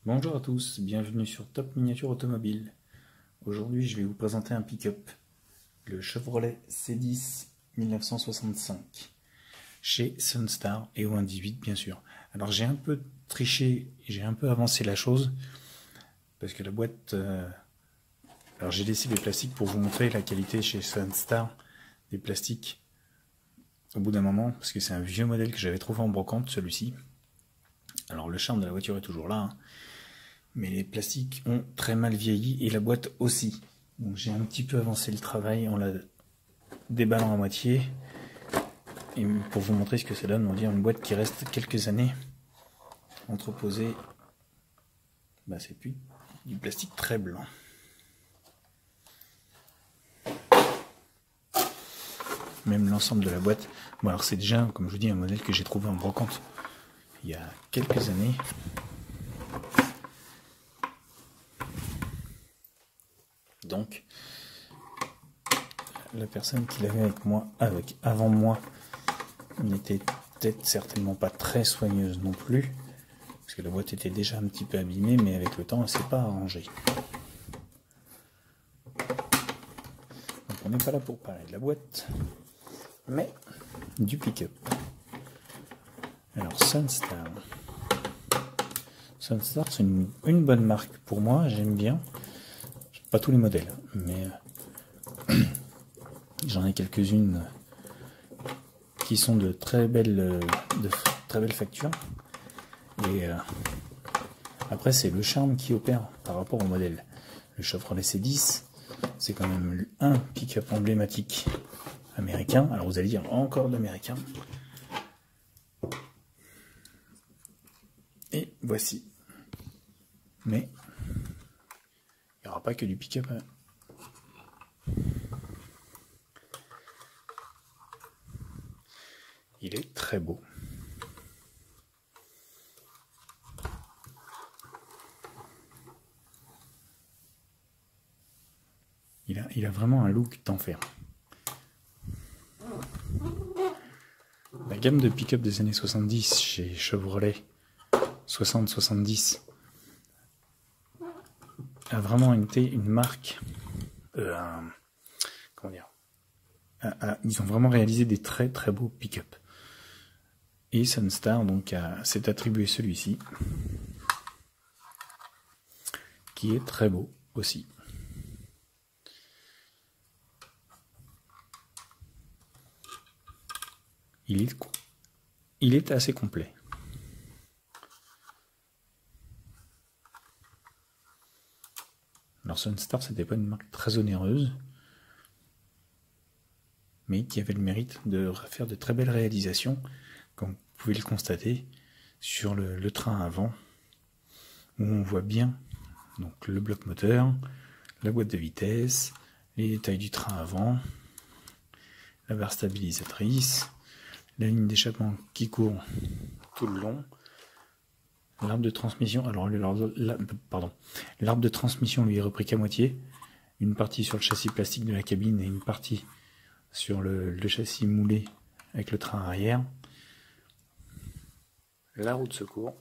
Bonjour à tous, bienvenue sur Top Miniature Automobile. Aujourd'hui, je vais vous présenter un pick-up, le Chevrolet C10 1965, chez Sunstar et au 1.18 bien sûr. Alors j'ai un peu triché, j'ai un peu avancé la chose, parce que la boîte... Alors j'ai laissé les plastiques pour vous montrer la qualité chez Sunstar des plastiques au bout d'un moment, parce que c'est un vieux modèle que j'avais trouvé en brocante, celui-ci. Alors le charme de la voiture est toujours là, hein. Mais les plastiques ont très mal vieilli et la boîte aussi. Donc j'ai un petit peu avancé le travail en la déballant à moitié. Et pour vous montrer ce que ça donne, on va dire une boîte qui reste quelques années entreposée. Bah, c'est plus du plastique très blanc. Même l'ensemble de la boîte. Bon alors c'est déjà, comme je vous dis, un modèle que j'ai trouvé en brocante il y a quelques années. Donc la personne qui l'avait avant moi n'était peut-être certainement pas très soigneuse non plus, parce que la boîte était déjà un petit peu abîmée, mais avec le temps elle s'est pas arrangée. Donc on n'est pas là pour parler de la boîte, mais du pick-up. Alors Sunstar. Sunstar c'est une bonne marque pour moi, j'aime bien. Pas tous les modèles, mais j'en ai quelques-unes qui sont de très belles factures. Et après, c'est le charme qui opère par rapport au modèle. Le Chevrolet C10, c'est quand même un pick-up emblématique américain. Alors vous allez dire encore d'américain. Et voici. Mais il n'y aura pas que du pick-up. Il est très beau. Il a vraiment un look d'enfer. La gamme de pick-up des années 70 chez Chevrolet 60-70 a vraiment été une marque. Comment dire, ils ont vraiment réalisé des très très beaux pick-up. Et Sunstar donc s'est attribué celui-ci, qui est très beau aussi. Il est assez complet. Alors Sunstar, c'était pas une marque très onéreuse, mais qui avait le mérite de faire de très belles réalisations, comme vous pouvez le constater sur le train avant, où on voit bien donc le bloc moteur, la boîte de vitesse, les détails du train avant, la barre stabilisatrice, la ligne d'échappement qui court tout le long, l'arbre de transmission. Alors l'arbre de transmission lui est repris qu'à moitié, une partie sur le châssis plastique de la cabine et une partie sur le châssis moulé avec le train arrière. La roue de secours.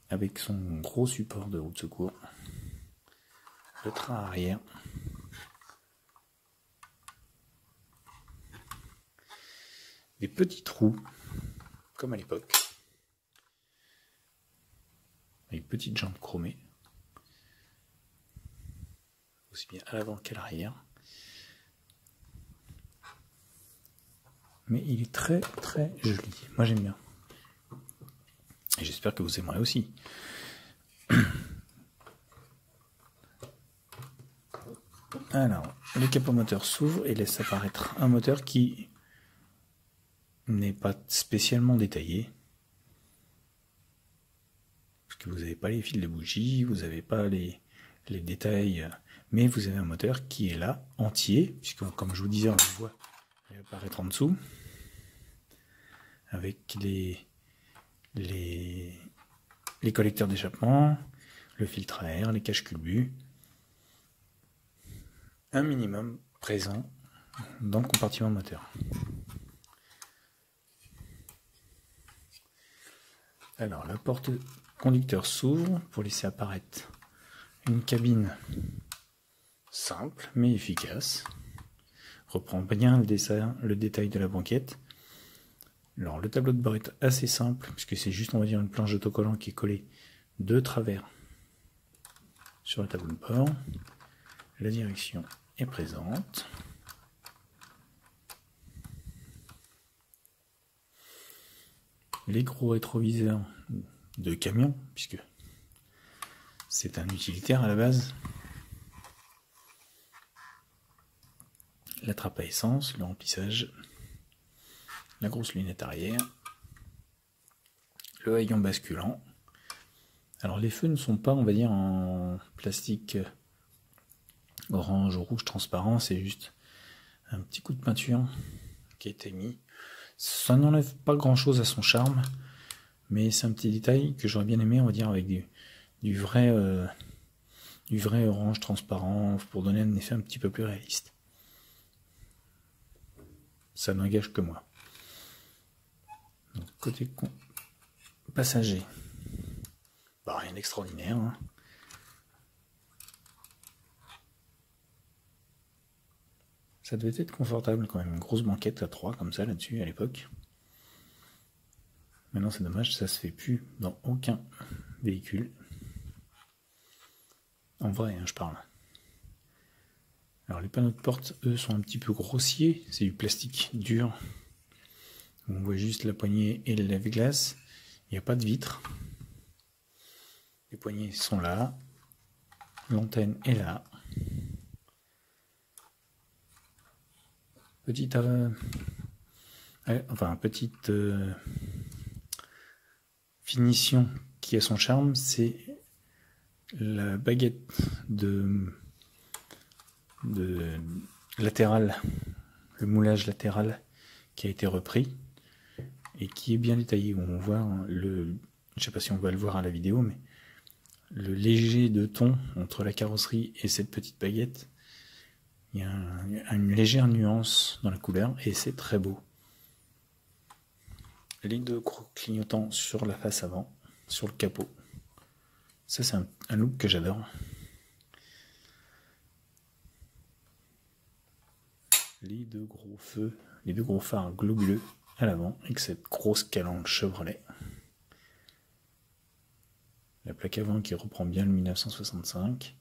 Avec son gros support de roue de secours. Le train arrière. Des petits trous, comme à l'époque. Avec petites jambes chromées. Aussi bien à l'avant qu'à l'arrière. Mais il est très très joli. Moi j'aime bien. Et j'espère que vous aimerez aussi. Alors, le capot moteur s'ouvre et laisse apparaître un moteur qui n'est pas spécialement détaillé. Parce que vous n'avez pas les fils de bougie, vous n'avez pas les détails, mais vous avez un moteur qui est là, entier, puisque comme je vous disais, on le voit apparaître en dessous, avec les collecteurs d'échappement, le filtre à air, les caches-culbut, un minimum présent dans le compartiment moteur. Alors la porte conducteur s'ouvre pour laisser apparaître une cabine simple mais efficace. Reprend bien le détail de la banquette. Alors le tableau de bord est assez simple puisque c'est juste, on va dire, une planche d'autocollant qui est collée de travers sur le tableau de bord. La direction est présente. Les gros rétroviseurs de camion, puisque c'est un utilitaire à la base. La trappe à essence, le remplissage, la grosse lunette arrière, le haillon basculant. Alors les feux ne sont pas, on va dire, en plastique orange ou rouge transparent, c'est juste un petit coup de peinture qui a été mis. Ça n'enlève pas grand chose à son charme, mais c'est un petit détail que j'aurais bien aimé, on va dire, avec du vrai orange transparent pour donner un effet un petit peu plus réaliste. Ça n'engage que moi. Donc, côté passager, bah, rien d'extraordinaire, hein. Ça devait être confortable quand même, une grosse banquette à 3 comme ça là-dessus à l'époque. Maintenant c'est dommage, ça se fait plus dans aucun véhicule. En vrai, hein, je parle. Alors les panneaux de porte, eux, sont un petit peu grossiers, c'est du plastique dur. On voit juste la poignée et le lave-glace. Il n'y a pas de vitre. Les poignées sont là. L'antenne est là. Petite finition qui a son charme, c'est la baguette de latéral, le moulage latéral qui a été repris et qui est bien détaillé. Où on voit je sais pas si on va le voir à la vidéo, mais le léger de ton entre la carrosserie et cette petite baguette. Il y a une légère nuance dans la couleur et c'est très beau. Les deux gros clignotants sur la face avant, sur le capot. Ça, c'est un look que j'adore. Les deux gros feux, les deux gros phares globuleux à l'avant avec cette grosse calandre Chevrolet. La plaque avant qui reprend bien le 1965.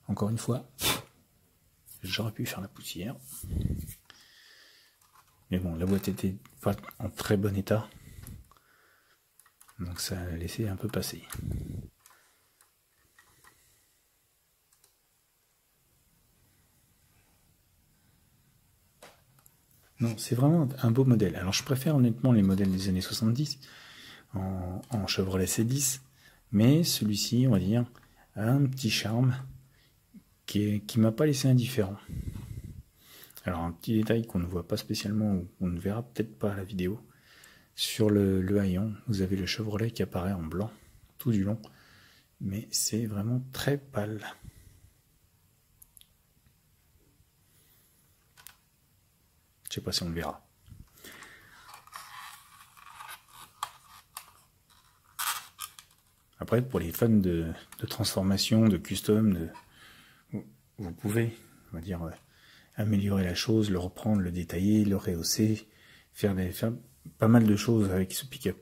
Encore une fois, j'aurais pu faire la poussière. Mais bon, la boîte était pas en très bon état. Donc ça a laissé un peu passer. Non, c'est vraiment un beau modèle. Alors je préfère honnêtement les modèles des années 70 en Chevrolet C10. Mais celui-ci, on va dire, a un petit charme qui m'a pas laissé indifférent. Alors un petit détail qu'on ne voit pas spécialement, ou on ne verra peut-être pas à la vidéo, sur le haillon, vous avez le Chevrolet qui apparaît en blanc tout du long, mais c'est vraiment très pâle. Je sais pas si on le verra. Après, pour les fans de transformation, de custom, vous pouvez, on va dire, améliorer la chose, le reprendre, le détailler, le rehausser, faire pas mal de choses avec ce pick-up.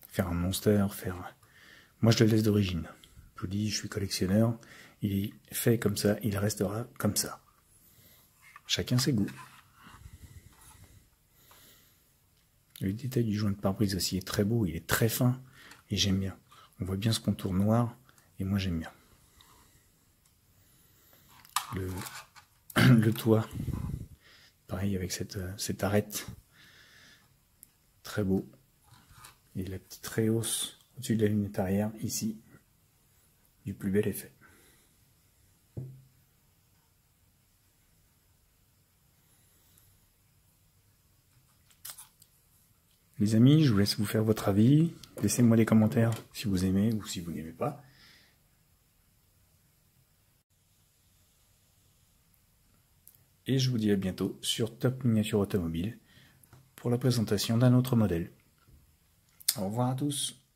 Faire un monster, Moi, je le laisse d'origine. Je vous dis, je suis collectionneur. Il est fait comme ça, il restera comme ça. Chacun ses goûts. Le détail du joint de pare-brise aussi est très beau, il est très fin, et j'aime bien. On voit bien ce contour noir, et moi j'aime bien. Le toit, pareil avec cette arête, très beau. Et la petite rehausse au-dessus de la lunette arrière, ici, du plus bel effet. Les amis, je vous laisse vous faire votre avis. Laissez-moi des commentaires si vous aimez ou si vous n'aimez pas. et je vous dis à bientôt sur Top Miniature Automobile pour la présentation d'un autre modèle. Au revoir à tous.